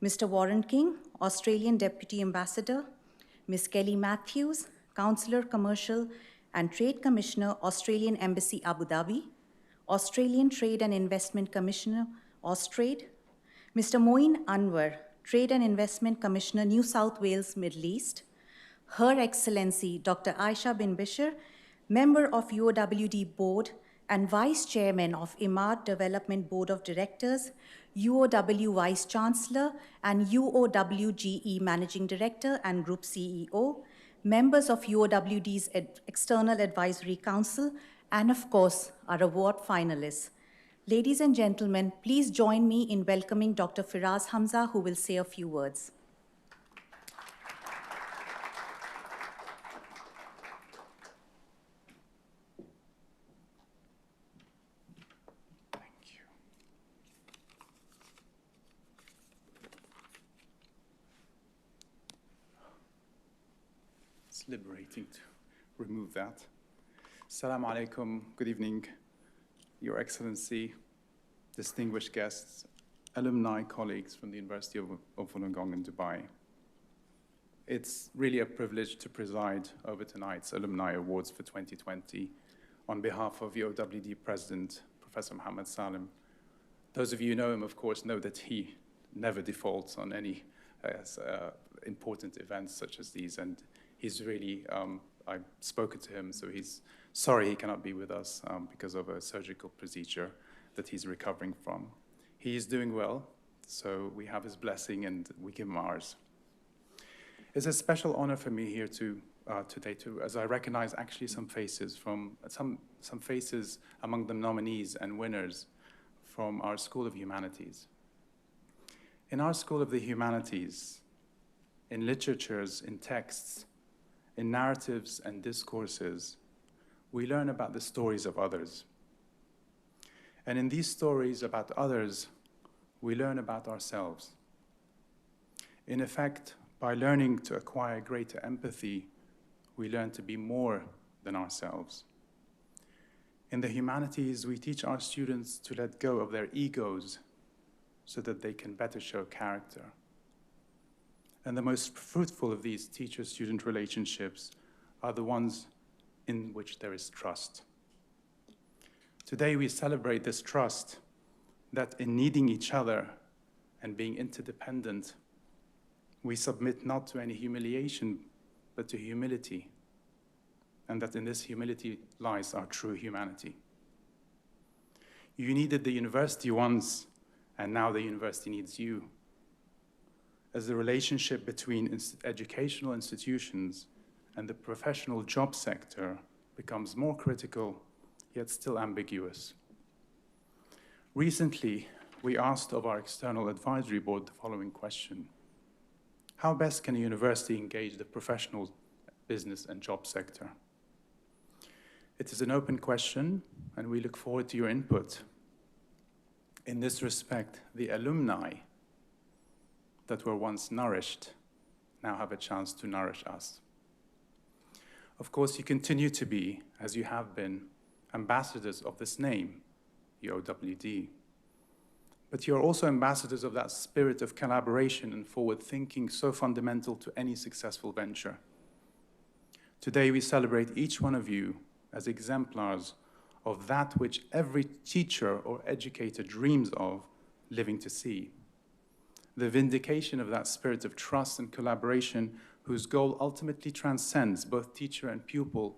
Mr. Warren King, Australian Deputy Ambassador, Ms. Kelly Matthews, Councillor Commercial and Trade Commissioner, Australian Embassy Abu Dhabi, Australian Trade and Investment Commissioner, Austrade, Mr. Moin Anwar, Trade and Investment Commissioner, New South Wales, Middle East, Her Excellency Dr. Aisha bin Bishir, Member of UOWD Board and Vice Chairman of IMAD Development Board of Directors, UOW Vice Chancellor and UOWGE Managing Director and Group CEO, members of UOWD's External Advisory Council, and of course, our award finalists. Ladies and gentlemen, please join me in welcoming Dr. Firaz Hamza, who will say a few words. Thank you. It's liberating to remove that. Assalamu alaikum, good evening, Your Excellency, distinguished guests, alumni, colleagues from the University of Wollongong in Dubai. It's really a privilege to preside over tonight's Alumni Awards for 2020 on behalf of UOWD President, Professor Mohammed Salim. Those of you who know him, of course, know that he never defaults on any important events such as these, and he's really, I've spoken to him, so he's sorry he cannot be with us because of a surgical procedure that he's recovering from. He is doing well, so we have his blessing and we give him ours. It's a special honor for me here today, as I recognize actually some faces some faces among the nominees and winners from our School of Humanities. In our School of the Humanities, in literatures, in texts, in narratives and discourses, we learn about the stories of others. And in these stories about others, we learn about ourselves. In effect, by learning to acquire greater empathy, we learn to be more than ourselves. In the humanities, we teach our students to let go of their egos so that they can better show character. And the most fruitful of these teacher-student relationships are the ones in which there is trust. Today, we celebrate this trust that in needing each other and being interdependent, we submit not to any humiliation, but to humility, and that in this humility lies our true humanity. You needed the university once, and now the university needs you. As the relationship between educational institutions and the professional job sector becomes more critical, yet still ambiguous. Recently, we asked of our External Advisory Board the following question: how best can a university engage the professional, business, and job sector? It is an open question, and we look forward to your input. In this respect, the alumni that were once nourished now have a chance to nourish us. Of course, you continue to be, as you have been, ambassadors of this name, UOWD. But you're also ambassadors of that spirit of collaboration and forward thinking so fundamental to any successful venture. Today, we celebrate each one of you as exemplars of that which every teacher or educator dreams of living to see. The vindication of that spirit of trust and collaboration whose goal ultimately transcends both teacher and pupil,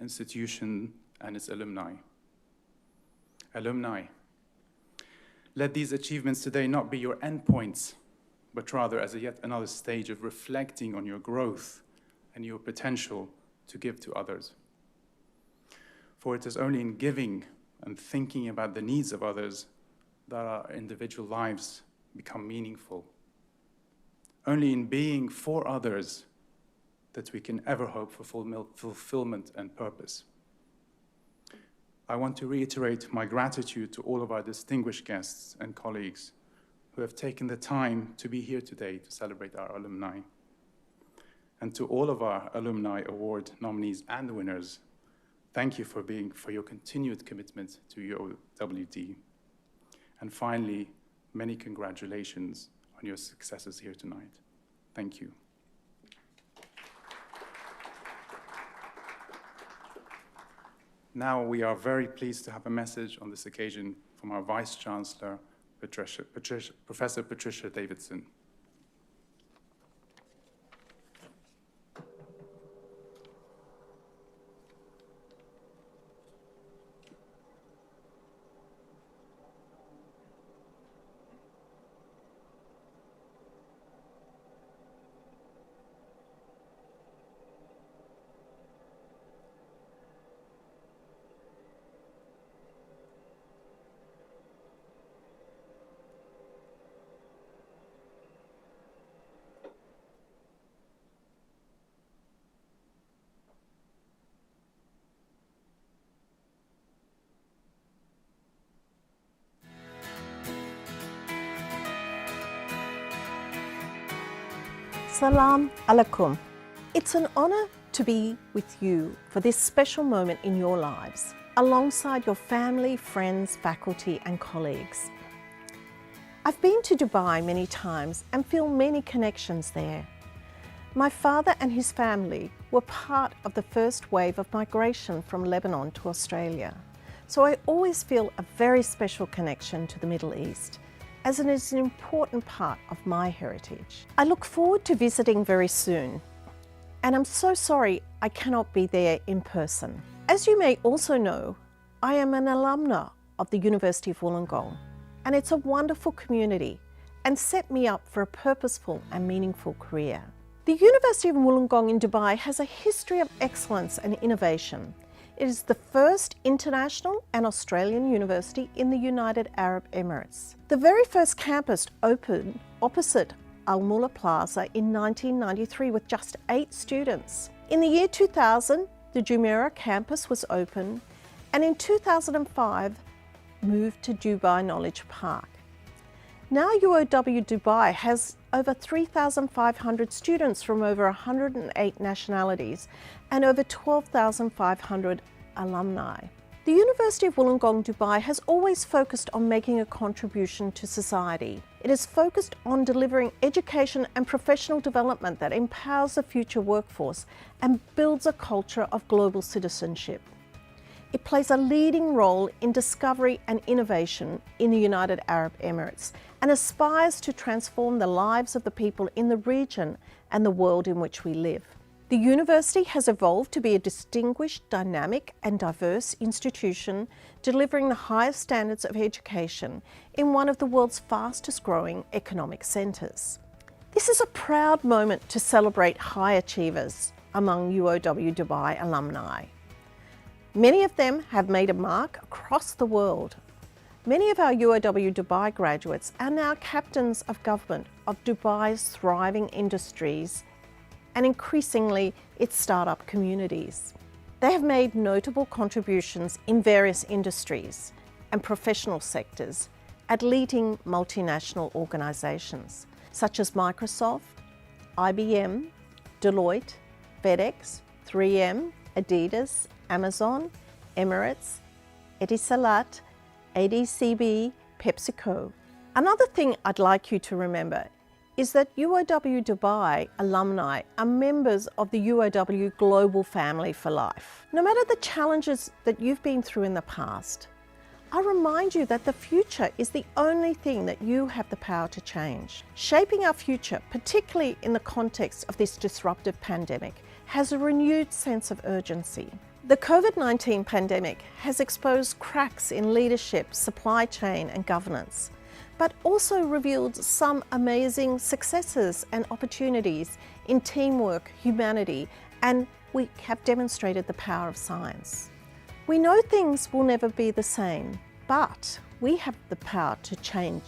institution and its alumni. Alumni, let these achievements today not be your endpoints, but rather as yet another stage of reflecting on your growth and your potential to give to others. For it is only in giving and thinking about the needs of others that our individual lives become meaningful. Only in being for others that we can ever hope for fulfillment and purpose. I want to reiterate my gratitude to all of our distinguished guests and colleagues who have taken the time to be here today to celebrate our alumni. And to all of our Alumni Award nominees and winners, thank you for your continued commitment to UOWD. And finally, many congratulations on your successes here tonight. Thank you. Now we are very pleased to have a message on this occasion from our Vice Chancellor, Professor Patricia Davidson. Salam alaikum. It's an honor to be with you for this special moment in your lives, alongside your family, friends, faculty and colleagues. I've been to Dubai many times and feel many connections there. My father and his family were part of the first wave of migration from Lebanon to Australia, so I always feel a very special connection to the Middle East, as it is an important part of my heritage. I look forward to visiting very soon, and I'm so sorry I cannot be there in person. As you may also know, I am an alumna of the University of Wollongong, and it's a wonderful community and set me up for a purposeful and meaningful career. The University of Wollongong in Dubai has a history of excellence and innovation. It is the first international and Australian university in the United Arab Emirates. The very first campus opened opposite Al Mula Plaza in 1993 with just 8 students. In the year 2000, the Jumeirah campus was opened, and in 2005, moved to Dubai Knowledge Park. Now UOW Dubai has over 3,500 students from over 108 nationalities and over 12,500 alumni. The University of Wollongong Dubai has always focused on making a contribution to society. It is focused on delivering education and professional development that empowers the future workforce and builds a culture of global citizenship. It plays a leading role in discovery and innovation in the United Arab Emirates and aspires to transform the lives of the people in the region and the world in which we live. The university has evolved to be a distinguished, dynamic and diverse institution delivering the highest standards of education in one of the world's fastest growing economic centres. This is a proud moment to celebrate high achievers among UOW Dubai alumni. Many of them have made a mark across the world. Many of our UOW Dubai graduates are now captains of government of Dubai's thriving industries and increasingly its startup communities. They have made notable contributions in various industries and professional sectors at leading multinational organisations such as Microsoft, IBM, Deloitte, FedEx, 3M, Adidas, Amazon, Emirates, Etisalat, ADCB, PepsiCo. Another thing I'd like you to remember is that UOW Dubai alumni are members of the UOW global family for life. No matter the challenges that you've been through in the past, I remind you that the future is the only thing that you have the power to change. Shaping our future, particularly in the context of this disruptive pandemic, has a renewed sense of urgency. The COVID-19 pandemic has exposed cracks in leadership, supply chain and governance, but also revealed some amazing successes and opportunities in teamwork, humanity, and we have demonstrated the power of science. We know things will never be the same, but we have the power to change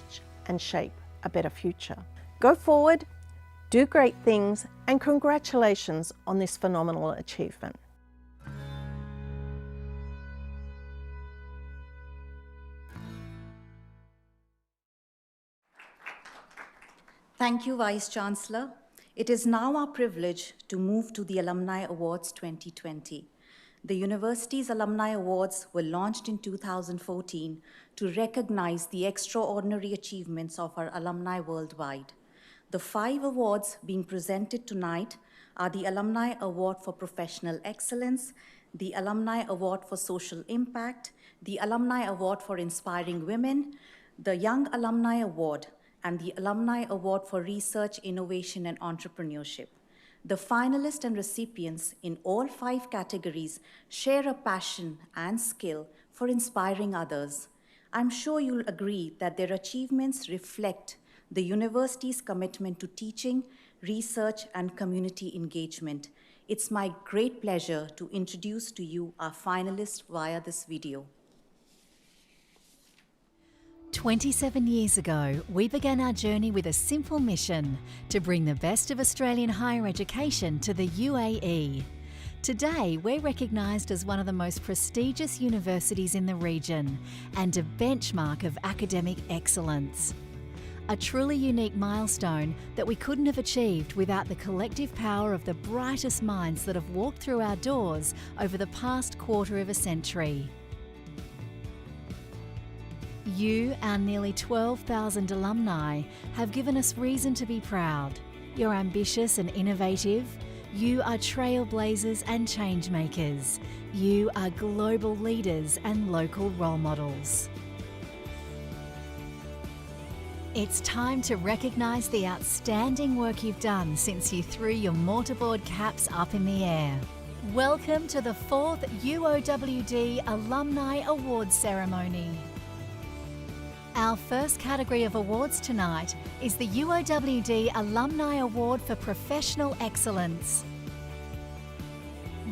and shape a better future. Go forward, do great things, and congratulations on this phenomenal achievement. Thank you, Vice Chancellor. It is now our privilege to move to the Alumni Awards 2020. The university's Alumni Awards were launched in 2014 to recognize the extraordinary achievements of our alumni worldwide. The 5 awards being presented tonight are the Alumni Award for Professional Excellence, the Alumni Award for Social Impact, the Alumni Award for Inspiring Women, the Young Alumni Award, and the Alumni Award for Research, Innovation, and Entrepreneurship. The finalists and recipients in all 5 categories share a passion and skill for inspiring others. I'm sure you'll agree that their achievements reflect the university's commitment to teaching, research, and community engagement. It's my great pleasure to introduce to you our finalists via this video. 27 years ago, we began our journey with a simple mission to bring the best of Australian higher education to the UAE. Today, we're recognised as one of the most prestigious universities in the region and a benchmark of academic excellence. A truly unique milestone that we couldn't have achieved without the collective power of the brightest minds that have walked through our doors over the past quarter of a century. You, our nearly 12,000 alumni, have given us reason to be proud. You're ambitious and innovative. You are trailblazers and change makers. You are global leaders and local role models. It's time to recognise the outstanding work you've done since you threw your mortarboard caps up in the air. Welcome to the 4th UOWD Alumni Awards Ceremony. Our first category of awards tonight is the UOWD Alumni Award for Professional Excellence.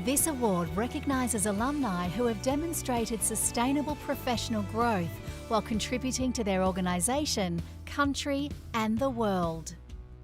This award recognises alumni who have demonstrated sustainable professional growth while contributing to their organisation, country, and the world.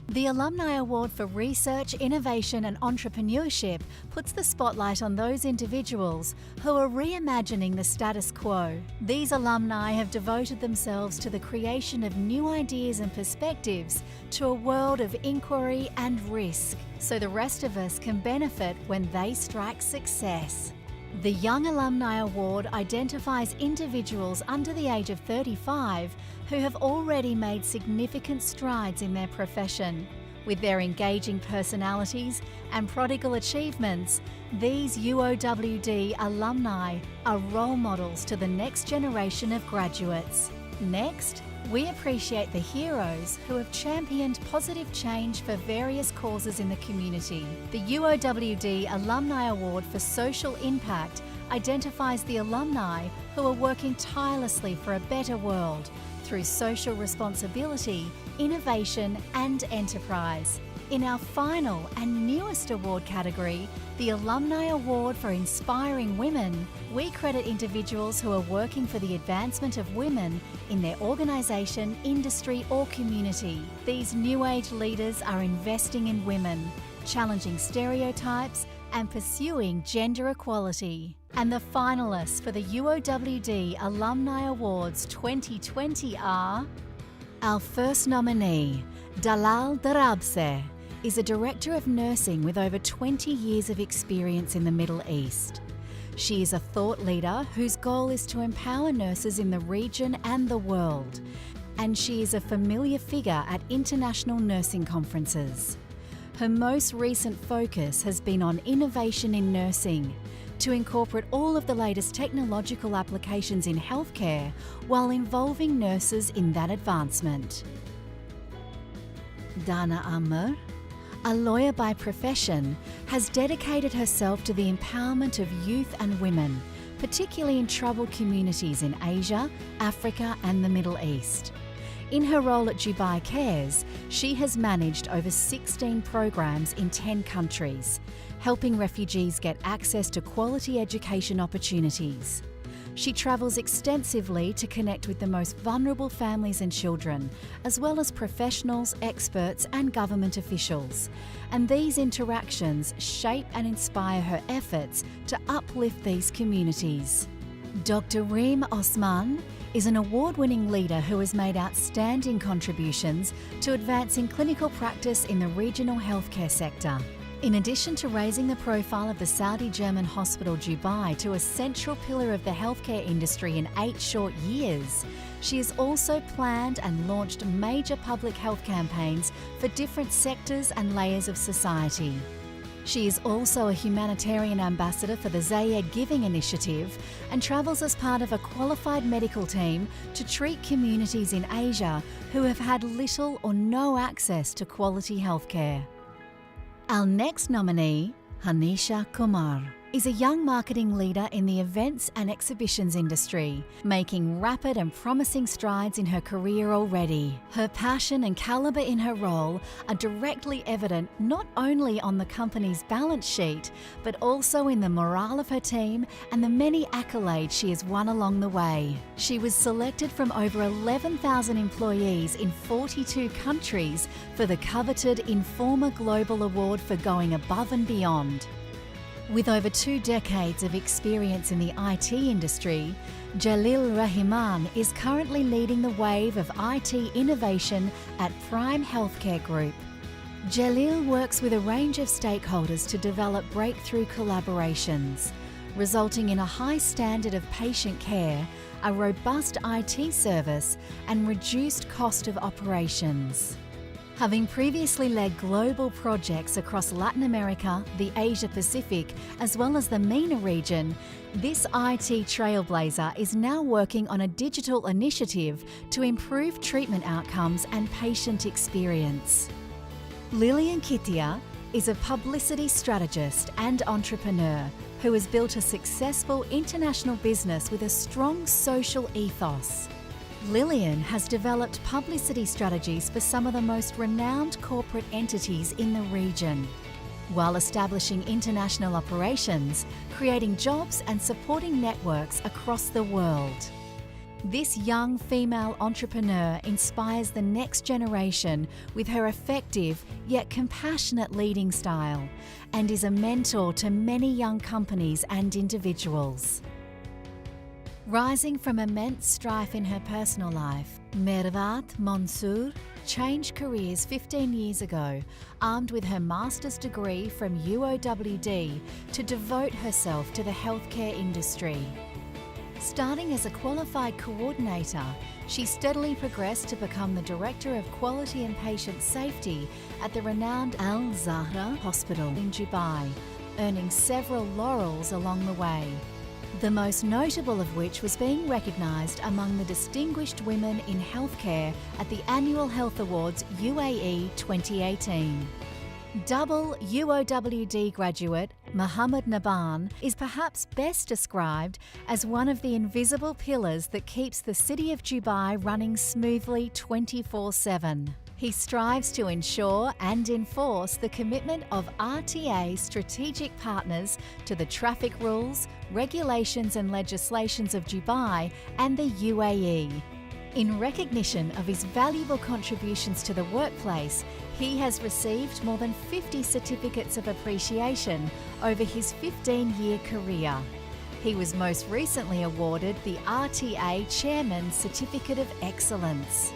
The Alumni Award for Research, Innovation and Entrepreneurship puts the spotlight on those individuals who are reimagining the status quo. These alumni have devoted themselves to the creation of new ideas and perspectives to a world of inquiry and risk, so the rest of us can benefit when they strike success. The Young Alumni Award identifies individuals under the age of 35 who have already made significant strides in their profession. With their engaging personalities and prodigal achievements, these UOWD alumni are role models to the next generation of graduates. Next, we appreciate the heroes who have championed positive change for various causes in the community. The UOWD Alumni Award for Social Impact identifies the alumni who are working tirelessly for a better world through social responsibility, innovation and enterprise. In our final and newest award category, the Alumni Award for Inspiring Women, we credit individuals who are working for the advancement of women in their organisation, industry or community. These new age leaders are investing in women, challenging stereotypes and pursuing gender equality. And the finalists for the UOWD Alumni Awards 2020 are... Our first nominee, Dalal Darabse, is a Director of Nursing with over 20 years of experience in the Middle East. She is a thought leader whose goal is to empower nurses in the region and the world, and she is a familiar figure at international nursing conferences. Her most recent focus has been on innovation in nursing, to incorporate all of the latest technological applications in healthcare while involving nurses in that advancement. Dana Amr, a lawyer by profession, has dedicated herself to the empowerment of youth and women, particularly in troubled communities in Asia, Africa and the Middle East. In her role at Dubai Cares, she has managed over 16 programs in 10 countries, helping refugees get access to quality education opportunities. She travels extensively to connect with the most vulnerable families and children, as well as professionals, experts and government officials. And these interactions shape and inspire her efforts to uplift these communities. Dr. Reem Osman is an award-winning leader who has made outstanding contributions to advancing clinical practice in the regional healthcare sector. In addition to raising the profile of the Saudi-German hospital Dubai to a central pillar of the healthcare industry in 8 short years, she has also planned and launched major public health campaigns for different sectors and layers of society. She is also a humanitarian ambassador for the Zayed Giving Initiative and travels as part of a qualified medical team to treat communities in Asia who have had little or no access to quality healthcare. Our next nominee, Hanisha Kumar, is a young marketing leader in the events and exhibitions industry, making rapid and promising strides in her career already. Her passion and calibre in her role are directly evident not only on the company's balance sheet, but also in the morale of her team and the many accolades she has won along the way. She was selected from over 11,000 employees in 42 countries for the coveted Informa Global Award for going above and beyond. With over 2 decades of experience in the IT industry, Jalil Rahman is currently leading the wave of IT innovation at Prime Healthcare Group. Jalil works with a range of stakeholders to develop breakthrough collaborations, resulting in a high standard of patient care, a robust IT service, and reduced cost of operations. Having previously led global projects across Latin America, the Asia Pacific, as well as the MENA region, this IT trailblazer is now working on a digital initiative to improve treatment outcomes and patient experience. Lilian Kittia is a publicity strategist and entrepreneur who has built a successful international business with a strong social ethos. Lilian has developed publicity strategies for some of the most renowned corporate entities in the region, while establishing international operations, creating jobs and supporting networks across the world. This young female entrepreneur inspires the next generation with her effective yet compassionate leading style and is a mentor to many young companies and individuals. Rising from immense strife in her personal life, Mervat Mansour changed careers 15 years ago, armed with her master's degree from Uowd to devote herself to the healthcare industry. Starting as a qualified coordinator, she steadily progressed to become the Director of Quality and Patient Safety at the renowned Al Zahra Hospital in Dubai, earning several laurels along the way. The most notable of which was being recognised among the distinguished women in healthcare at the Annual Health Awards UAE 2018. Double Uowd graduate Mohammed Naban is perhaps best described as one of the invisible pillars that keeps the city of Dubai running smoothly 24/7. He strives to ensure and enforce the commitment of RTA strategic partners to the traffic rules, regulations and legislations of Dubai and the UAE. In recognition of his valuable contributions to the workplace, he has received more than 50 certificates of appreciation over his 15-year career. He was most recently awarded the RTA Chairman's Certificate of Excellence.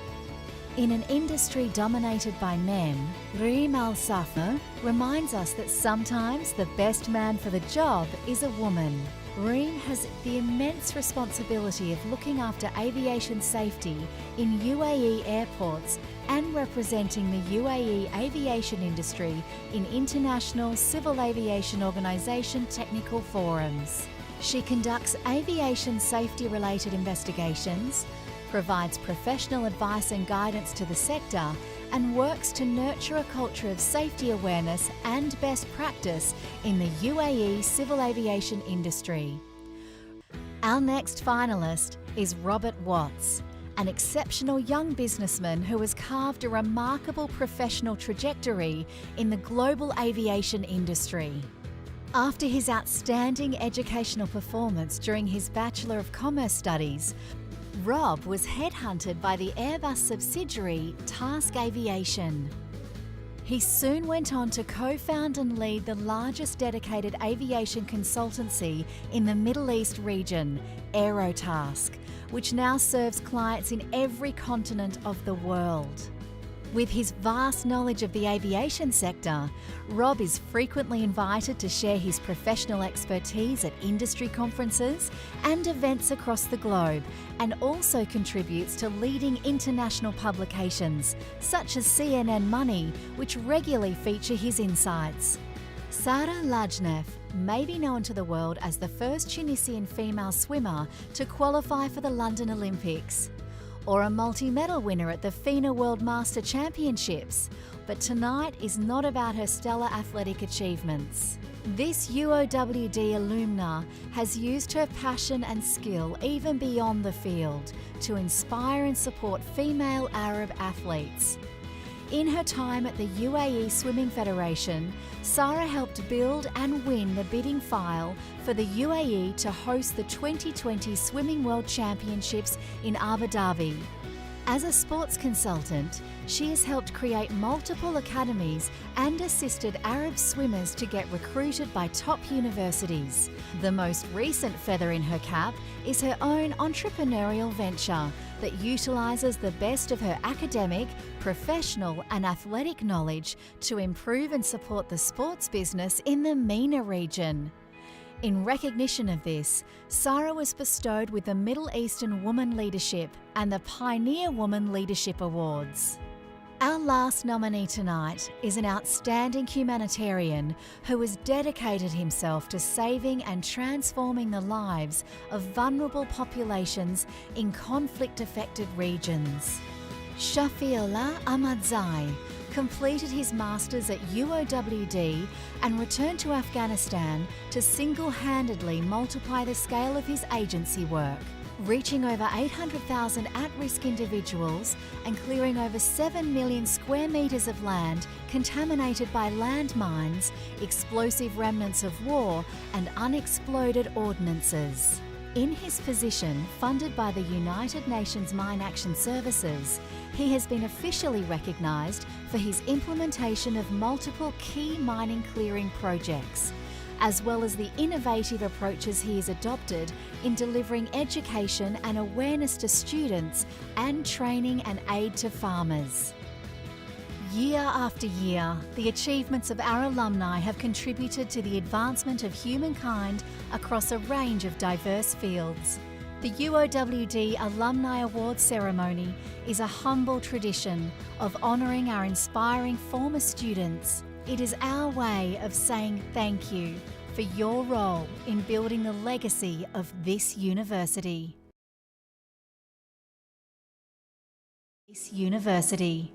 In an industry dominated by men, Reem Al-Safner reminds us that sometimes the best man for the job is a woman. Reem has the immense responsibility of looking after aviation safety in UAE airports and representing the UAE aviation industry in international civil aviation organisation technical forums. She conducts aviation safety-related investigations, provides professional advice and guidance to the sector, and works to nurture a culture of safety awareness and best practice in the UAE civil aviation industry. Our next finalist is Robert Watts, an exceptional young businessman who has carved a remarkable professional trajectory in the global aviation industry. After his outstanding educational performance during his Bachelor of Commerce studies, Rob was headhunted by the Airbus subsidiary Task Aviation. He soon went on to co-found and lead the largest dedicated aviation consultancy in the Middle East region, Aerotask, which now serves clients in every continent of the world. With his vast knowledge of the aviation sector, Rob is frequently invited to share his professional expertise at industry conferences and events across the globe, and also contributes to leading international publications such as CNN Money, which regularly feature his insights. Sara Lajnev may be known to the world as the first Tunisian female swimmer to qualify for the London Olympics, or a multi-medal winner at the FINA World Master Championships, but tonight is not about her stellar athletic achievements. This Uowd alumna has used her passion and skill even beyond the field to inspire and support female Arab athletes. In her time at the UAE Swimming Federation, Sara helped build and win the bidding file for the UAE to host the 2020 Swimming World Championships in Abu Dhabi. As a sports consultant, she has helped create multiple academies and assisted Arab swimmers to get recruited by top universities. The most recent feather in her cap is her own entrepreneurial venture that utilises the best of her academic, professional and athletic knowledge to improve and support the sports business in the MENA region. In recognition of this, Sara was bestowed with the Middle Eastern Woman Leadership and the Pioneer Woman Leadership Awards. Our last nominee tonight is an outstanding humanitarian who has dedicated himself to saving and transforming the lives of vulnerable populations in conflict-affected regions. Shafiullah Ahmadzai completed his Masters at UOWD and returned to Afghanistan to single-handedly multiply the scale of his agency work, reaching over 800,000 at-risk individuals and clearing over 7 million square metres of land contaminated by landmines, explosive remnants of war and unexploded ordnances. In his position, funded by the United Nations Mine Action Services, he has been officially recognised for his implementation of multiple key mining clearing projects, as well as the innovative approaches he has adopted in delivering education and awareness to students and training and aid to farmers. Year after year, the achievements of our alumni have contributed to the advancement of humankind across a range of diverse fields. The Uowd Alumni Awards ceremony is a humble tradition of honouring our inspiring former students. It is our way of saying thank you for your role in building the legacy of this university. This university.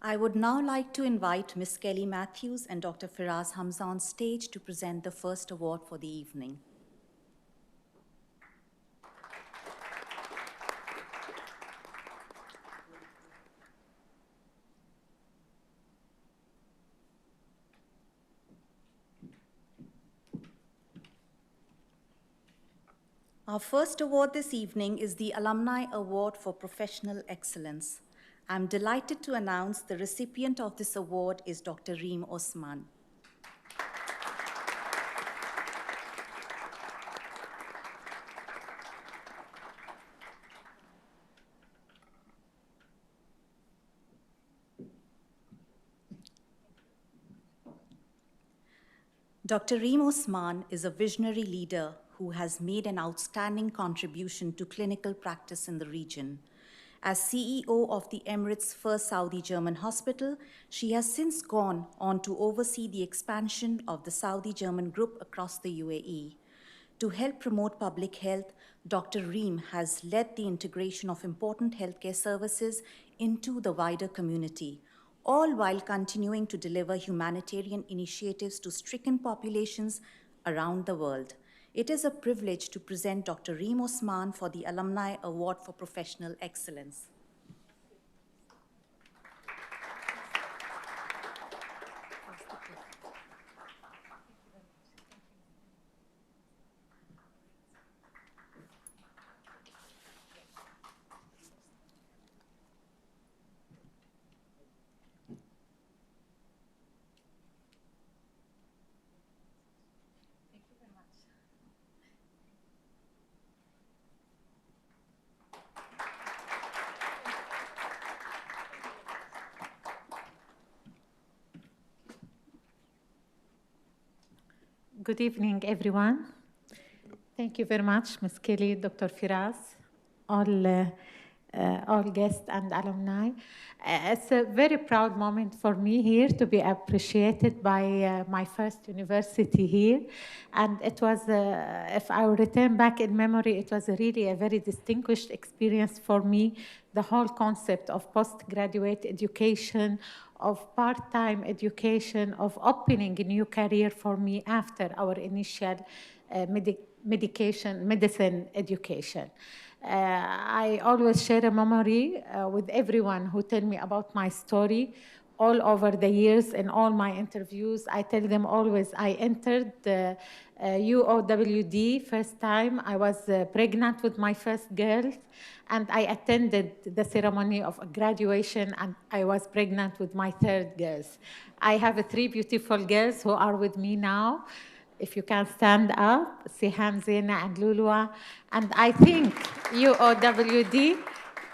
I would now like to invite Ms. Kelly Matthews and Dr. Firaz Hamza on stage to present the first award for the evening. Our first award this evening is the Alumni Award for Professional Excellence. I'm delighted to announce the recipient of this award is Dr. Reem Osman. Dr. Reem Osman is a visionary leader who has made an outstanding contribution to clinical practice in the region. As CEO of the Emirates' first Saudi German hospital, she has since gone on to oversee the expansion of the Saudi German group across the UAE. To help promote public health, Dr. Reem has led the integration of important healthcare services into the wider community, all while continuing to deliver humanitarian initiatives to stricken populations around the world. It is a privilege to present Dr. Reem Osman for the Alumni Award for Professional Excellence. Good evening, everyone. Thank you very much, Ms. Kelly, Dr. Firas, all guests and alumni. It's a very proud moment for me here to be appreciated by my first university here. And it was, if I return back in memory, it was really a very distinguished experience for me. The whole concept of postgraduate education, of part-time education, of opening a new career for me after our initial medicine education. I always share a memory with everyone who tell me about my story. All over the years in all my interviews, I tell them always I entered the UOWD first time. I was pregnant with my first girl, and I attended the ceremony of graduation, and I was pregnant with my third girl. I have three beautiful girls who are with me now. If you can stand up, Siham, Zena, and Lulua. And I think UOWD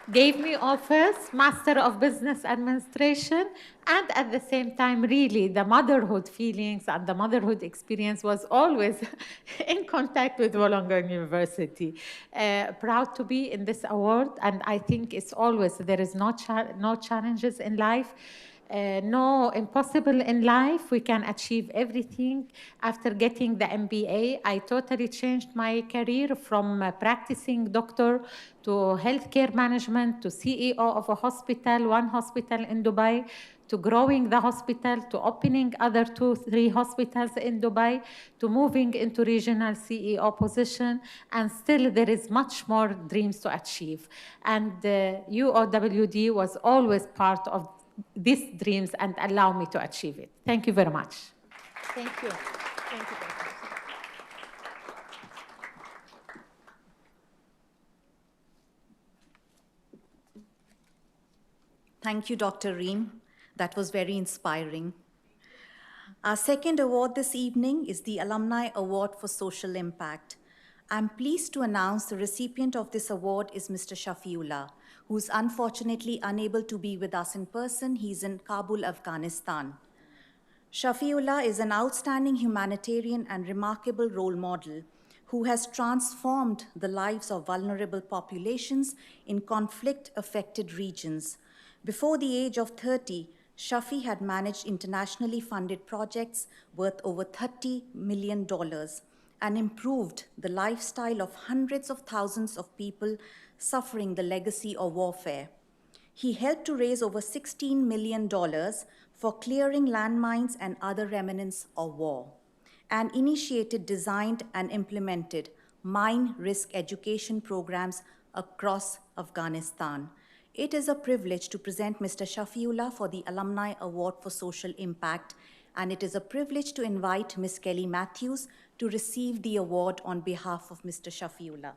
gave me offers, Master of Business Administration, and at the same time, really, the motherhood feelings and the motherhood experience was always in contact with Wollongong University. Proud to be in this award, and I think it's always, there is no challenges in life. No impossible in life. We can achieve everything. After getting the MBA, I totally changed my career from practicing doctor to healthcare management to CEO of a hospital, one hospital in Dubai, to growing the hospital, to opening other 2-3 hospitals in Dubai, to moving into regional CEO position, and still there is much more dreams to achieve. And UOWD was always part of these dreams and allow me to achieve it. Thank you very much. Thank you. Thank you, Dr. Thank you, Dr. Reem. That was very inspiring. Our second award this evening is the Alumni Award for Social Impact. I'm pleased to announce the recipient of this award is Mr. Shafiullah, who's unfortunately unable to be with us in person. He's in Kabul, Afghanistan. Shafiullah is an outstanding humanitarian and remarkable role model who has transformed the lives of vulnerable populations in conflict-affected regions. Before the age of 30, Shafi had managed internationally funded projects worth over $30 million and improved the lifestyle of hundreds of thousands of people suffering the legacy of warfare. He helped to raise over $16 million for clearing landmines and other remnants of war, and initiated, designed, and implemented mine risk education programs across Afghanistan. It is a privilege to present Mr. Shafiullah for the Alumni Award for Social Impact, and it is a privilege to invite Ms. Kelly Matthews to receive the award on behalf of Mr. Shafiullah.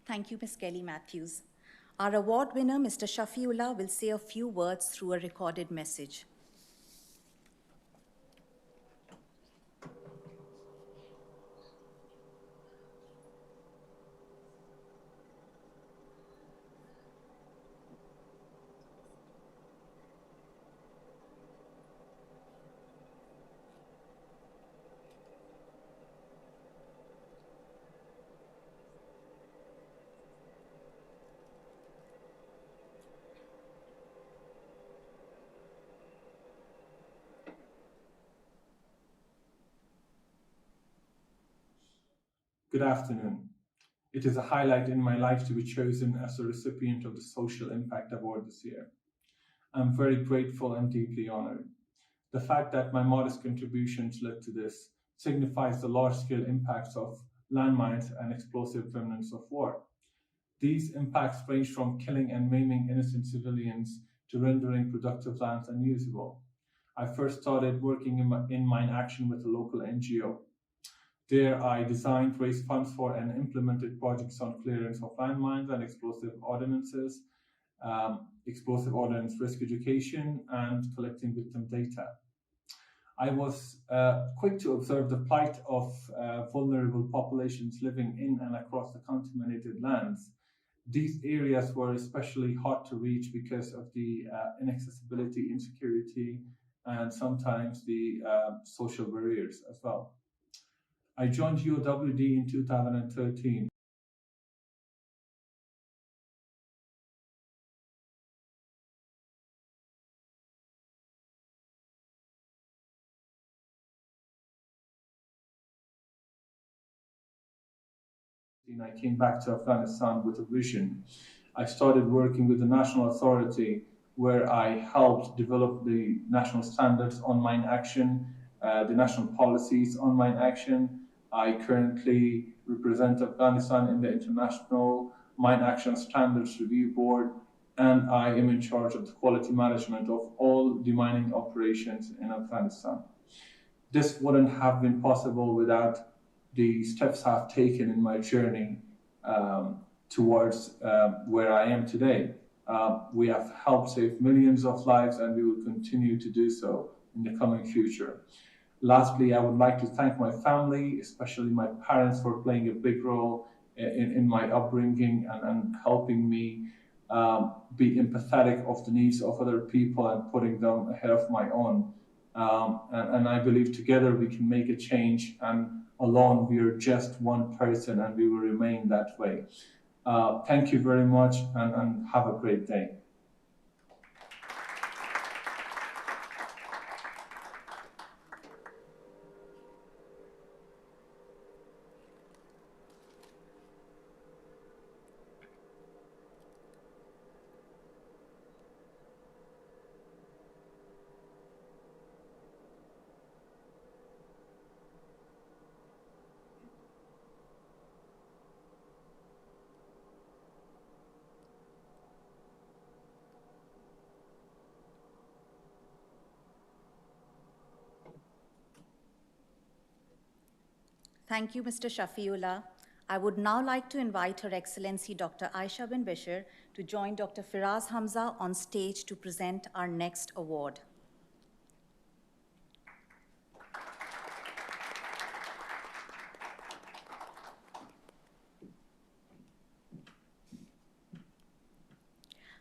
Thank you, Ms. Kelly Matthews. Our award winner, Mr. Shafiullah, will say a few words through a recorded message. Good afternoon. It is a highlight in my life to be chosen as the recipient of the Social Impact Award this year. I'm very grateful and deeply honored. The fact that my modest contributions led to this signifies the large-scale impacts of landmines and explosive remnants of war. These impacts range from killing and maiming innocent civilians to rendering productive lands unusable. I first started working in mine action with a local NGO. There, I designed, raised funds for, and implemented projects on clearance of landmines and explosive ordnances, explosive ordnance risk education, and collecting victim data. I was quick to observe the plight of vulnerable populations living in and across the contaminated lands. These areas were especially hard to reach because of the inaccessibility, insecurity, and sometimes the social barriers as well. I joined Uowd in 2013. I came back to Afghanistan with a vision. I started working with the National Authority, where I helped develop the national standards on mine action, the national policies on mine action. I currently represent Afghanistan in the International Mine Action Standards Review Board, and I am in charge of the quality management of all demining operations in Afghanistan. This wouldn't have been possible without the steps I've taken in my journey towards where I am today. We have helped save millions of lives, and we will continue to do so in the coming future. Lastly, I would like to thank my family, especially my parents, for playing a big role in my upbringing and helping me be empathetic of the needs of other people and putting them ahead of my own. And I believe together we can make a change, and alone we are just one person, and we will remain that way. Thank you very much, and have a great day. Thank you, Mr. Shafiullah. I would now like to invite Her Excellency Dr. Aisha bin Bishir to join Dr. Firaz Hamza on stage to present our next award.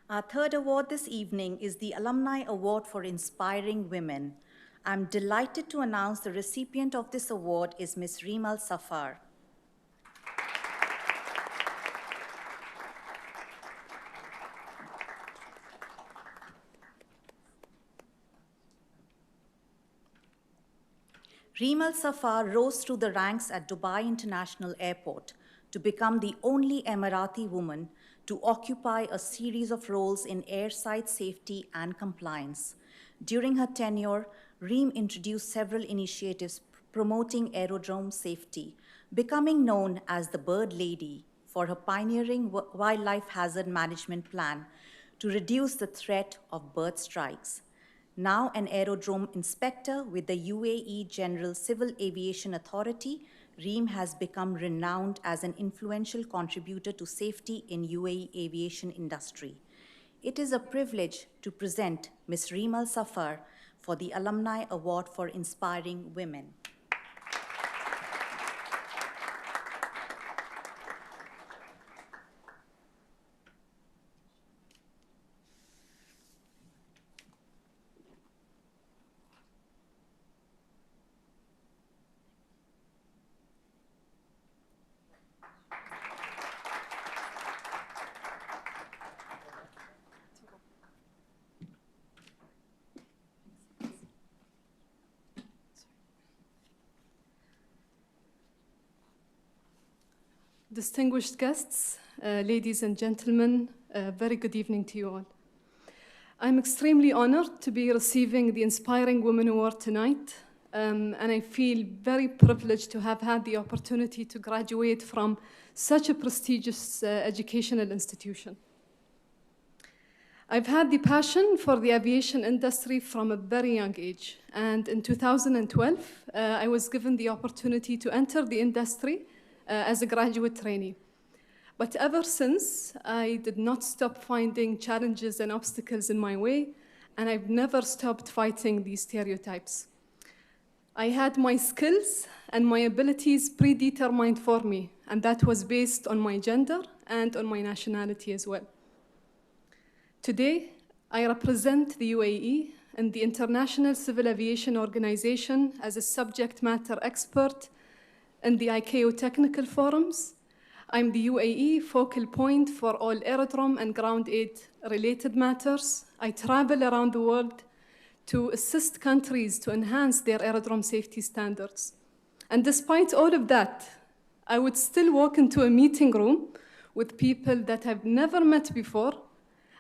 Our third award this evening is the Alumni Award for Inspiring Women. I'm delighted to announce the recipient of this award is Ms. Reem Al Safar. Reem Al Safar rose through the ranks at Dubai International Airport to become the only Emirati woman to occupy a series of roles in airside safety and compliance. During her tenure, Reem introduced several initiatives promoting aerodrome safety, becoming known as the Bird Lady for her pioneering wildlife hazard management plan to reduce the threat of bird strikes. Now an aerodrome inspector with the UAE General Civil Aviation Authority, Reem has become renowned as an influential contributor to safety in UAE aviation industry. It is a privilege to present Ms. Reem Al Safar for the Alumni Award for Inspiring Women. distinguished guests, ladies and gentlemen, very good evening to you all. I'm extremely honored to be receiving the Inspiring Women Award tonight, and I feel very privileged to have had the opportunity to graduate from such a prestigious educational institution. I've had the passion for the aviation industry from a very young age, and in 2012, I was given the opportunity to enter the industry as a graduate trainee. But ever since, I did not stop finding challenges and obstacles in my way, and I've never stopped fighting these stereotypes. I had my skills and my abilities predetermined for me, and that was based on my gender and on my nationality as well. Today, I represent the UAE and the International Civil Aviation Organization as a subject matter expert in the ICAO technical forums. I'm the UAE focal point for all aerodrome and ground aid related matters. I travel around the world to assist countries to enhance their aerodrome safety standards. And despite all of that, I would still walk into a meeting room with people that I've never met before,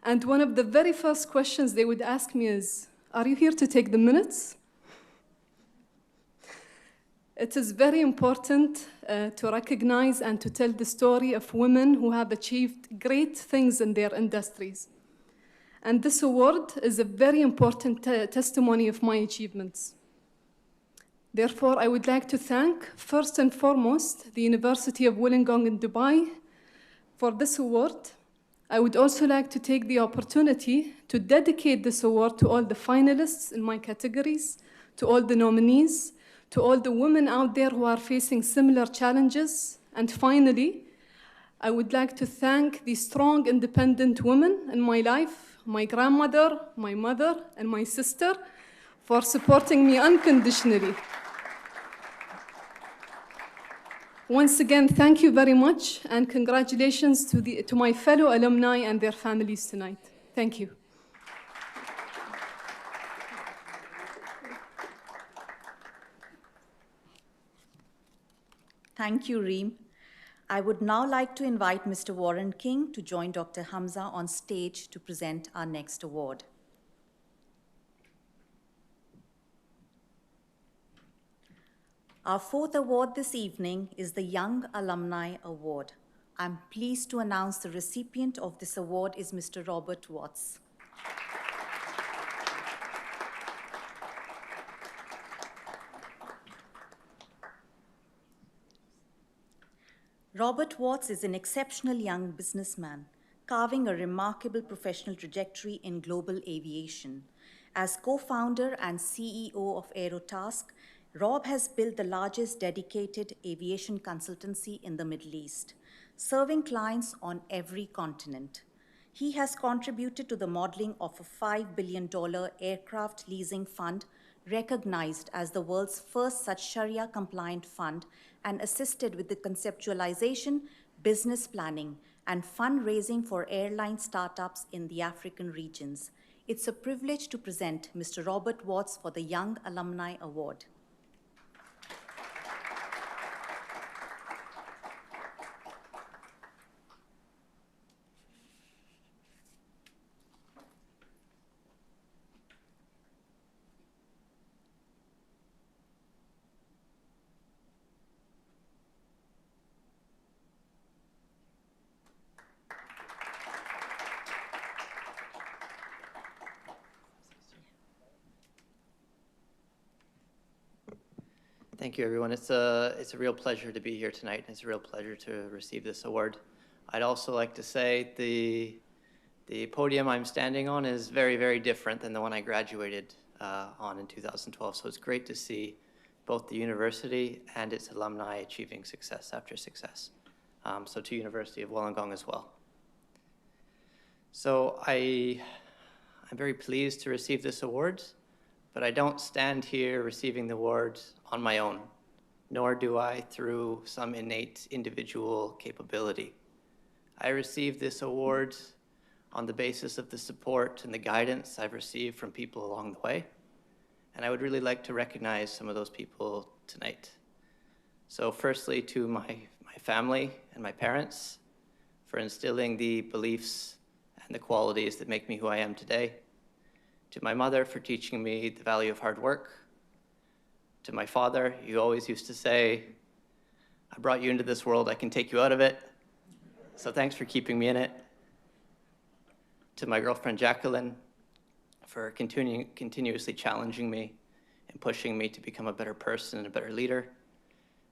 and one of the very first questions they would ask me is, "Are you here to take the minutes?" It is very important to recognize and to tell the story of women who have achieved great things in their industries. And this award is a very important testimony of my achievements. Therefore, I would like to thank, first and foremost, the University of Wollongong in Dubai for this award. I would also like to take the opportunity to dedicate this award to all the finalists in my categories, to all the nominees, to all the women out there who are facing similar challenges. And finally, I would like to thank the strong, independent women in my life, my grandmother, my mother, and my sister, for supporting me unconditionally. Once again, thank you very much, and congratulations to my fellow alumni and their families tonight. Thank you. Thank you, Reem. I would now like to invite Mr. Warren King to join Dr. Hamza on stage to present our next award. Our fourth award this evening is the Young Alumni Award. I'm pleased to announce the recipient of this award is Mr. Robert Watts. Robert Watts is an exceptional young businessman, carving a remarkable professional trajectory in global aviation. As co-founder and CEO of Aerotask, Rob has built the largest dedicated aviation consultancy in the Middle East, serving clients on every continent. He has contributed to the modeling of a $5 billion aircraft leasing fund, recognized as the world's first such Sharia-compliant fund, and assisted with the conceptualization, business planning, and fundraising for airline startups in the African regions. It's a privilege to present Mr. Robert Watts for the Young Alumni Award. Thank you, everyone. It's a real pleasure to be here tonight, and it's a real pleasure to receive this award. I'd also like to say the podium I'm standing on is very, very different than the one I graduated on in 2012. So it's great to see both the university and its alumni achieving success after success. So to University of Wollongong as well. So I'm very pleased to receive this award, but I don't stand here receiving the award on my own, nor do I through some innate individual capability. I received this award on the basis of the support and the guidance I've received from people along the way, and I would really like to recognize some of those people tonight. So firstly, to my family and my parents for instilling the beliefs and the qualities that make me who I am today. To my mother for teaching me the value of hard work. To my father, you always used to say, I brought you into this world, I can take you out of it. So thanks for keeping me in it. To my girlfriend, Jacqueline, for continuously challenging me and pushing me to become a better person and a better leader.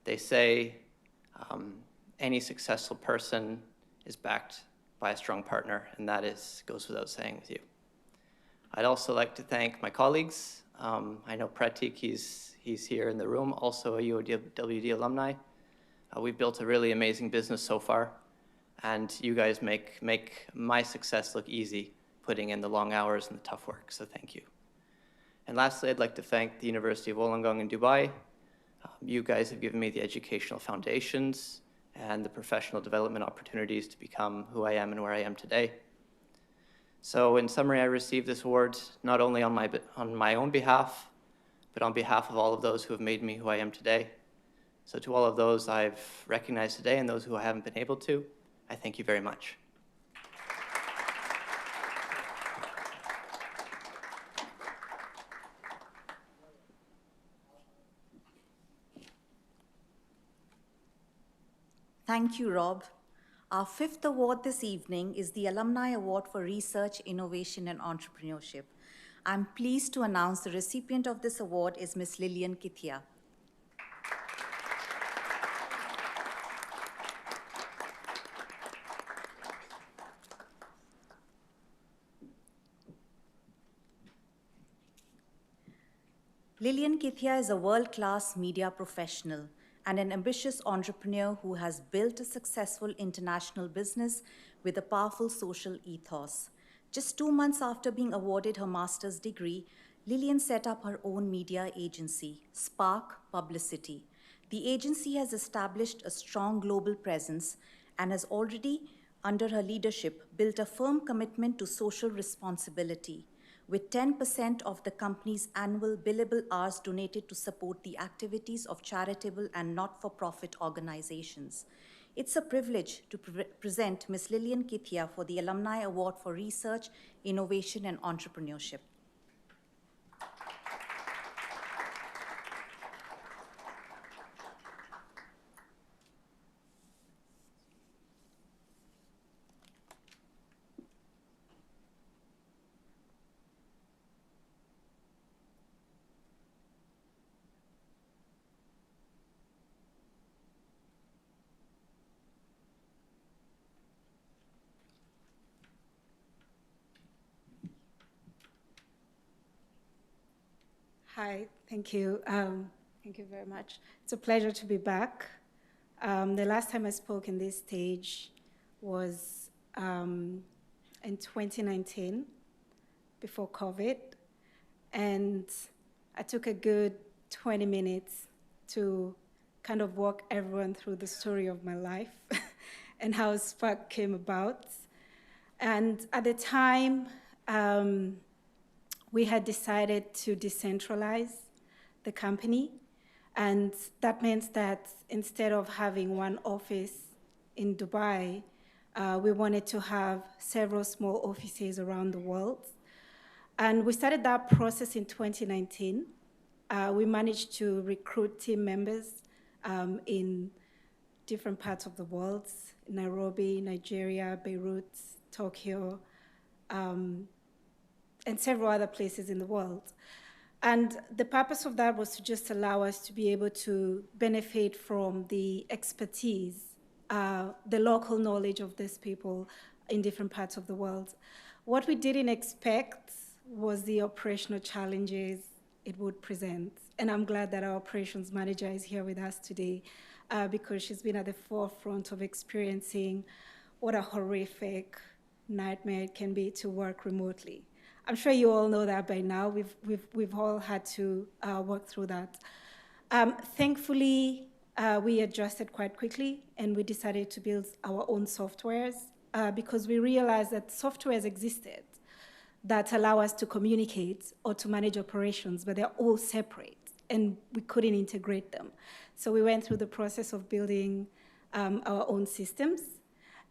They say any successful person is backed by a strong partner, and that goes without saying with you. I'd also like to thank my colleagues. I know Pratik, he's here in the room, also a Uowd alumni. We've built a really amazing business so far, and you guys make my success look easy, putting in the long hours and the tough work, so thank you. And lastly, I'd like to thank the University of Wollongong in Dubai. You guys have given me the educational foundations and the professional development opportunities to become who I am and where I am today. So in summary, I received this award not only on my own behalf, but on behalf of all of those who have made me who I am today. So to all of those I've recognized today and those who I haven't been able to, I thank you very much. Thank you, Rob. Our fifth award this evening is the Alumni Award for Research, Innovation, and Entrepreneurship. I'm pleased to announce the recipient of this award is Ms. Lillian Kithia. Lillian Kithia is a world-class media professional and an ambitious entrepreneur who has built a successful international business with a powerful social ethos. Just 2 months after being awarded her master's degree, Lillian set up her own media agency, Spark Publicity. The agency has established a strong global presence and has already, under her leadership, built a firm commitment to social responsibility, with 10% of the company's annual billable hours donated to support the activities of charitable and not-for-profit organizations. It's a privilege to present Ms. Lillian Kithia for the Alumni Award for Research, Innovation, and Entrepreneurship. Hi, thank you. Thank you very much. It's a pleasure to be back. The last time I spoke in this stage was in 2019, before COVID, and I took a good 20 minutes to kind of walk everyone through the story of my life and how Spark came about. And at the time, we had decided to decentralize the company, and that meant that instead of having one office in Dubai, we wanted to have several small offices around the world. And we started that process in 2019. We managed to recruit team members in different parts of the world, Nairobi, Nigeria, Beirut, Tokyo, and several other places in the world. And the purpose of that was to just allow us to be able to benefit from the expertise, the local knowledge of these people in different parts of the world. What we didn't expect was the operational challenges it would present. And I'm glad that our operations manager is here with us today because she's been at the forefront of experiencing what a horrific nightmare it can be to work remotely. I'm sure you all know that by now. We've all had to work through that. Thankfully, we adjusted quite quickly, and we decided to build our own softwares because we realized that softwares existed that allow us to communicate or to manage operations, but they're all separate. and we couldn't integrate them. So we went through the process of building our own systems.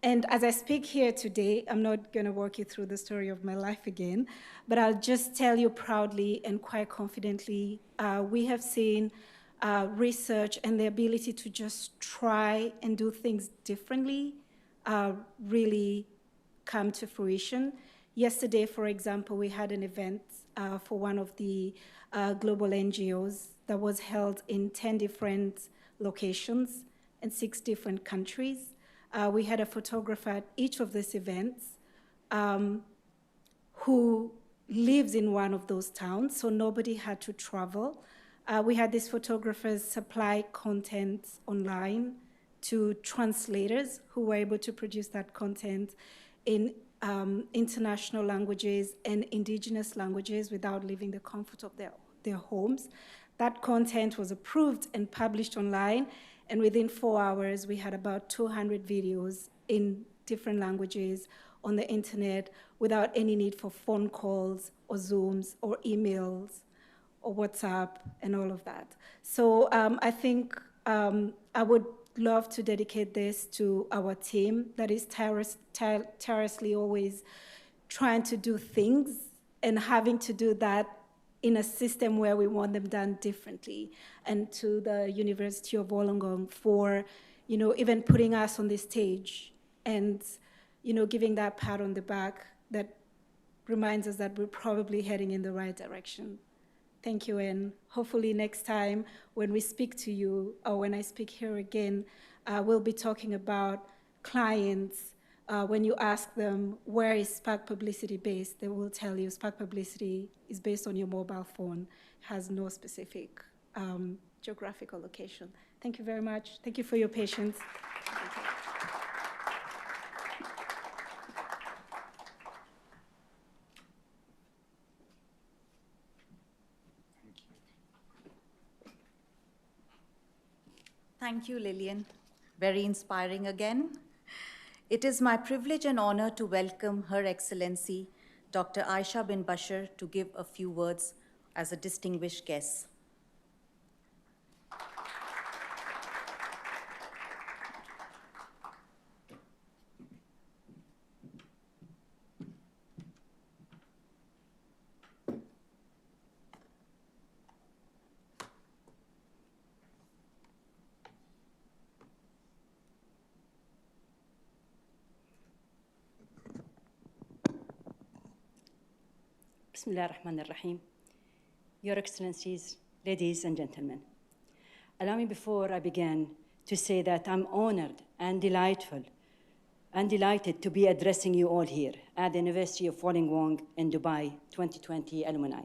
And as I speak here today, I'm not going to walk you through the story of my life again, but I'll just tell you proudly and quite confidently, we have seen research and the ability to just try and do things differently really come to fruition. Yesterday, for example, we had an event for one of the global NGOs that was held in 10 different locations in 6 different countries. We had a photographer at each of these events who lives in one of those towns, so nobody had to travel. We had these photographers supply content online to translators who were able to produce that content in international languages and indigenous languages without leaving the comfort of their homes. That content was approved and published online, and within 4 hours, we had about 200 videos in different languages on the internet without any need for phone calls or Zooms or emails or WhatsApp and all of that. So I think I would love to dedicate this to our team that is tirelessly always trying to do things and having to do that in a system where we want them done differently, and to the University of Wollongong for, even putting us on the stage and, giving that pat on the back that reminds us that we're probably heading in the right direction. Thank you, and hopefully next time when we speak to you, or when I speak here again, we'll be talking about clients. When you ask them, where is Spark Publicity based, they will tell you Spark Publicity is based on your mobile phone, has no specific geographical location. Thank you very much. Thank you for your patience. Thank you, Lillian. Very inspiring again. It is my privilege and honor to welcome Her Excellency, Dr. Aisha bin Bashir, to give a few words as a distinguished guest. Bismillah ar-Rahman ar-Rahim. Your Excellencies, ladies and gentlemen, allow me before I begin to say that I'm honored and delighted to be addressing you all here at the University of Wollongong in Dubai 2020 Alumni.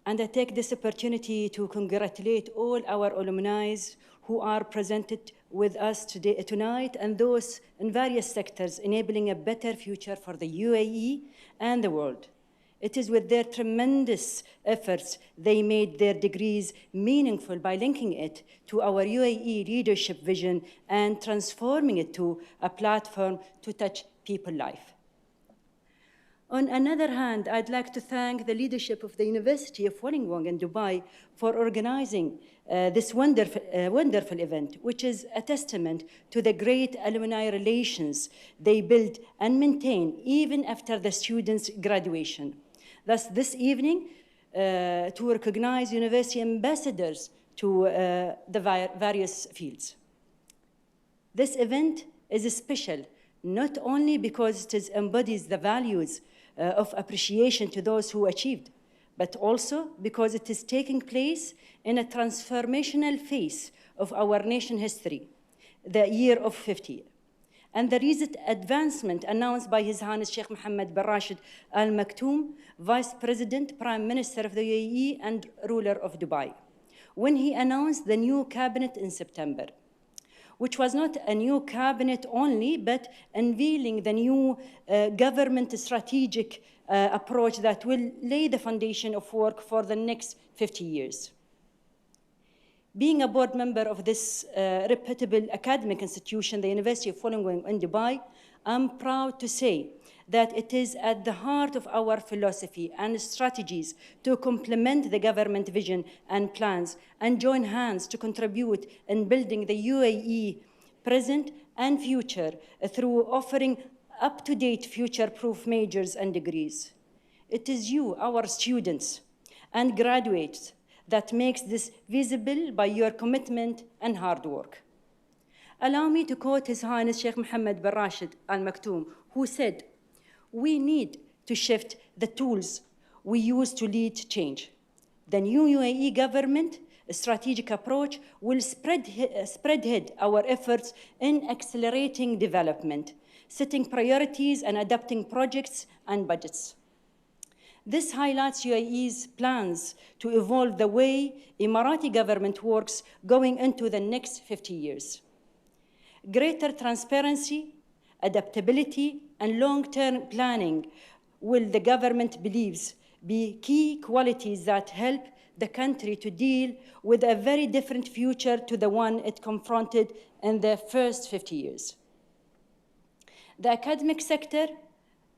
And I take this opportunity to congratulate all our alumni who are presented with us tonight, and those in various sectors enabling a better future for the UAE and the world. It is with their tremendous efforts they made their degrees meaningful by linking it to our UAE leadership vision and transforming it to a platform to touch people's life. On another hand, I'd like to thank the leadership of the University of Wollongong in Dubai for organizing this wonderful event, which is a testament to the great alumni relations they build and maintain even after the students' graduation. Thus, this evening, to recognize university ambassadors to the various fields. This event is special, not only because it embodies the values of appreciation to those who achieved, but also because it is taking place in a transformational phase of our nation history, the year of 50. And the recent advancement announced by His Highness Sheikh Mohammed bin Rashid Al Maktoum, Vice President, Prime Minister of the UAE and ruler of Dubai, when he announced the new cabinet in September, which was not a new cabinet only, but unveiling the new government strategic approach that will lay the foundation of work for the next 50 years. Being a board member of this reputable academic institution, the University of Wollongong in Dubai, I'm proud to say that it is at the heart of our philosophy and strategies to complement the government vision and plans and join hands to contribute in building the UAE present and future through offering up-to-date future-proof majors and degrees. It is you, our students and graduates, that makes this visible by your commitment and hard work. Allow me to quote His Highness Sheikh Mohammed bin Rashid Al Maktoum, who said, "We need to shift the tools we use to lead change. The new UAE government strategic approach will spearhead our efforts in accelerating development, setting priorities and adapting projects and budgets." This highlights UAE's plans to evolve the way Emirati government works going into the next 50 years. Greater transparency, adaptability, and long-term planning will, the government believes, be key qualities that help the country to deal with a very different future to the one it confronted in the first 50 years. The academic sector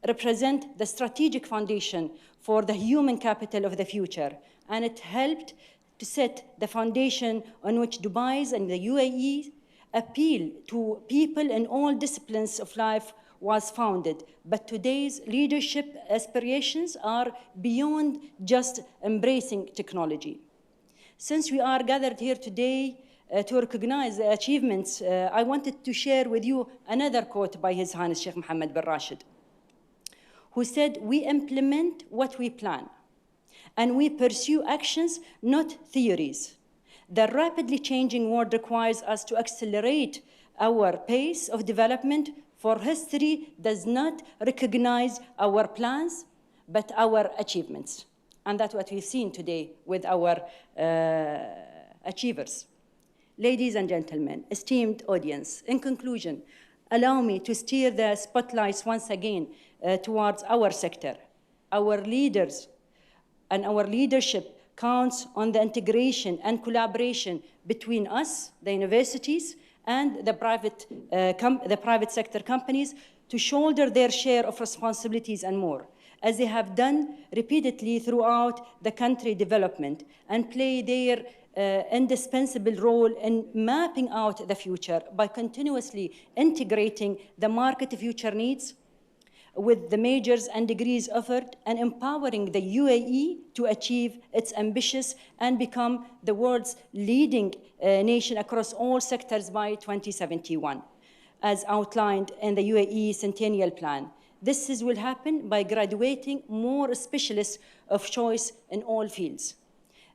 represents the strategic foundation for the human capital of the future, and it helped to set the foundation on which Dubai's and the UAE appeal to people in all disciplines of life was founded. But today's leadership aspirations are beyond just embracing technology. Since we are gathered here today to recognize the achievements, I wanted to share with you another quote by His Highness Sheikh Mohammed bin Rashid, who said, "We implement what we plan, and we pursue actions, not theories. The rapidly changing world requires us to accelerate our pace of development, for history does not recognize our plans, but our achievements." And that's what we've seen today with our achievers. Ladies and gentlemen, esteemed audience, in conclusion, allow me to steer the spotlights once again towards our sector. Our leaders and our leadership counts on the integration and collaboration between us, the universities, and the private sector companies to shoulder their share of responsibilities and more, as they have done repeatedly throughout the country development, and play their indispensable role in mapping out the future by continuously integrating the market future needs with the majors and degrees offered, and empowering the UAE to achieve its ambitious and become the world's leading nation across all sectors by 2071, as outlined in the UAE Centennial Plan. This will happen by graduating more specialists of choice in all fields.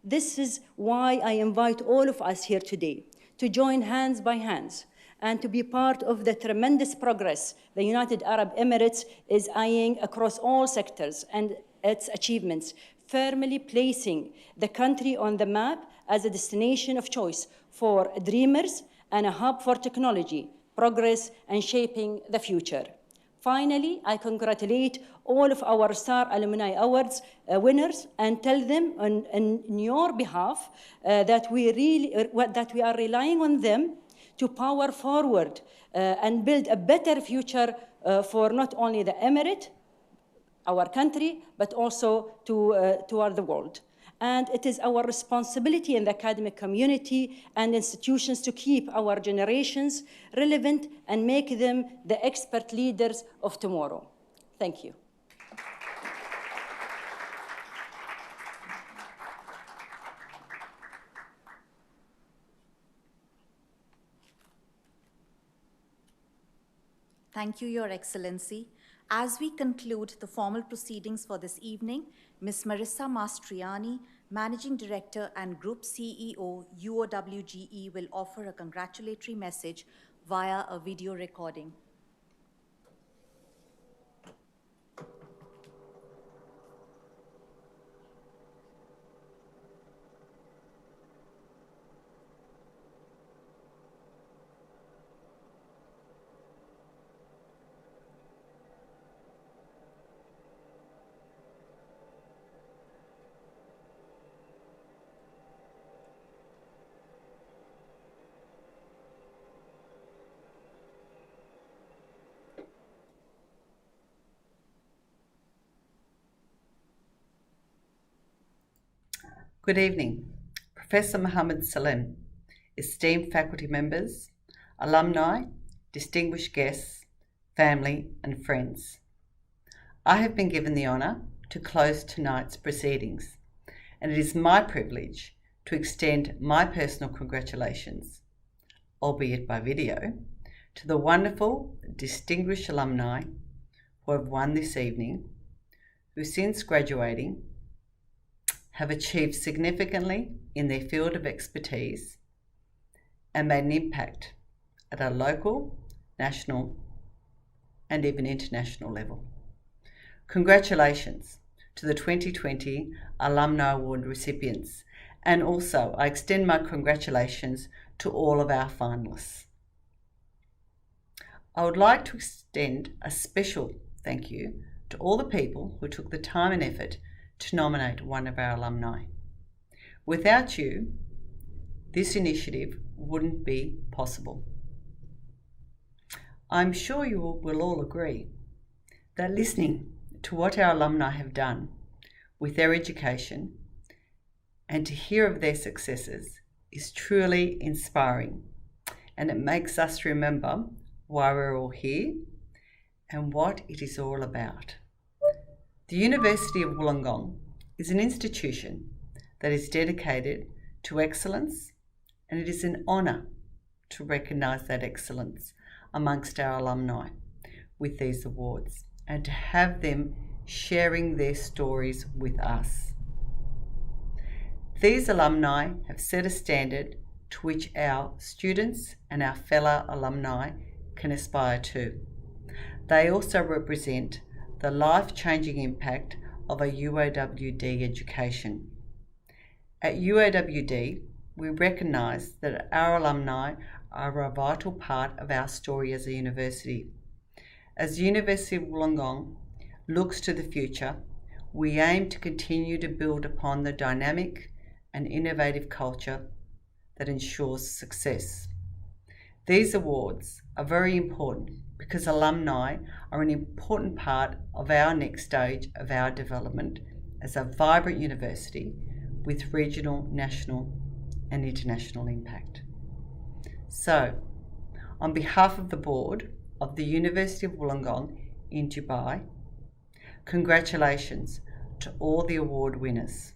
This is why I invite all of us here today to join hands by hands and to be part of the tremendous progress the United Arab Emirates is eyeing across all sectors and its achievements, firmly placing the country on the map as a destination of choice for dreamers and a hub for technology, progress, and shaping the future. Finally, I congratulate all of our Star Alumni Awards winners and tell them on your behalf that we are relying on them to power forward and build a better future for not only the Emirate, our country, but also toward the world. And it is our responsibility in the academic community and institutions to keep our generations relevant and make them the expert leaders of tomorrow. Thank you. Thank you, Your Excellency. As we conclude the formal proceedings for this evening, Ms. Marissa Mastriani, Managing Director and Group CEO, UOWGE, will offer a congratulatory message via a video recording. Good evening, Professor Mohammed Salem, esteemed faculty members, alumni, distinguished guests, family and friends. I have been given the honour to close tonight's proceedings, and it is my privilege to extend my personal congratulations, albeit by video, to the wonderful, distinguished alumni who have won this evening, who since graduating have achieved significantly in their field of expertise and made an impact at a local, national and even international level. Congratulations to the 2020 Alumni Award recipients, and also I extend my congratulations to all of our finalists. I would like to extend a special thank you to all the people who took the time and effort to nominate one of our alumni. Without you, this initiative wouldn't be possible. I'm sure you will all agree that listening to what our alumni have done with their education and to hear of their successes is truly inspiring, and it makes us remember why we're all here and what it is all about. The University of Wollongong is an institution that is dedicated to excellence, and it is an honour to recognise that excellence amongst our alumni with these awards and to have them sharing their stories with us. These alumni have set a standard to which our students and our fellow alumni can aspire to. They also represent the life-changing impact of a UOWD education. At UOWD, we recognise that our alumni are a vital part of our story as a university. As the University of Wollongong looks to the future, we aim to continue to build upon the dynamic and innovative culture that ensures success. These awards are very important because alumni are an important part of our next stage of our development as a vibrant university with regional, national and international impact. So, on behalf of the board of the University of Wollongong in Dubai, congratulations to all the award winners.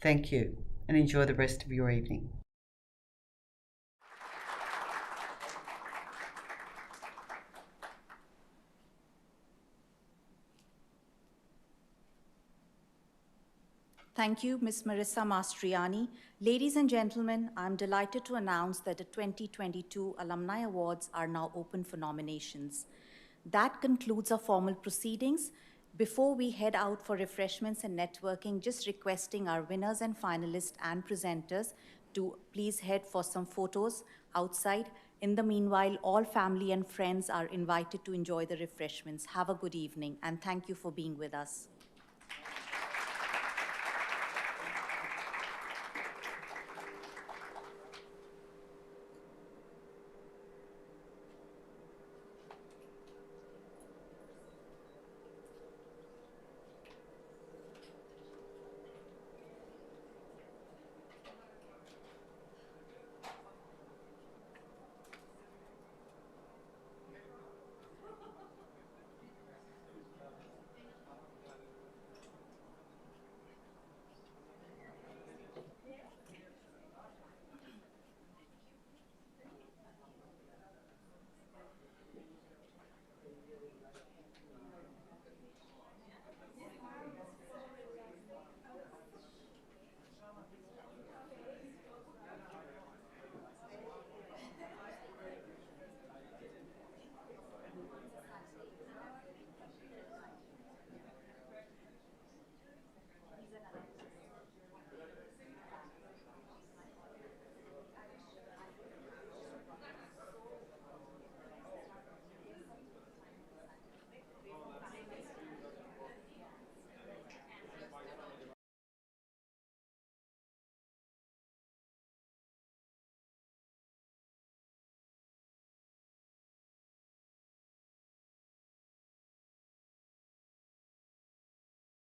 Thank you and enjoy the rest of your evening. Thank you, Ms. Marissa Mastriani. Ladies and gentlemen, I'm delighted to announce that the 2022 Alumni Awards are now open for nominations. That concludes our formal proceedings. Before we head out for refreshments and networking, just requesting our winners and finalists and presenters to please head for some photos outside. In the meanwhile, all family and friends are invited to enjoy the refreshments. Have a good evening, and thank you for being with us.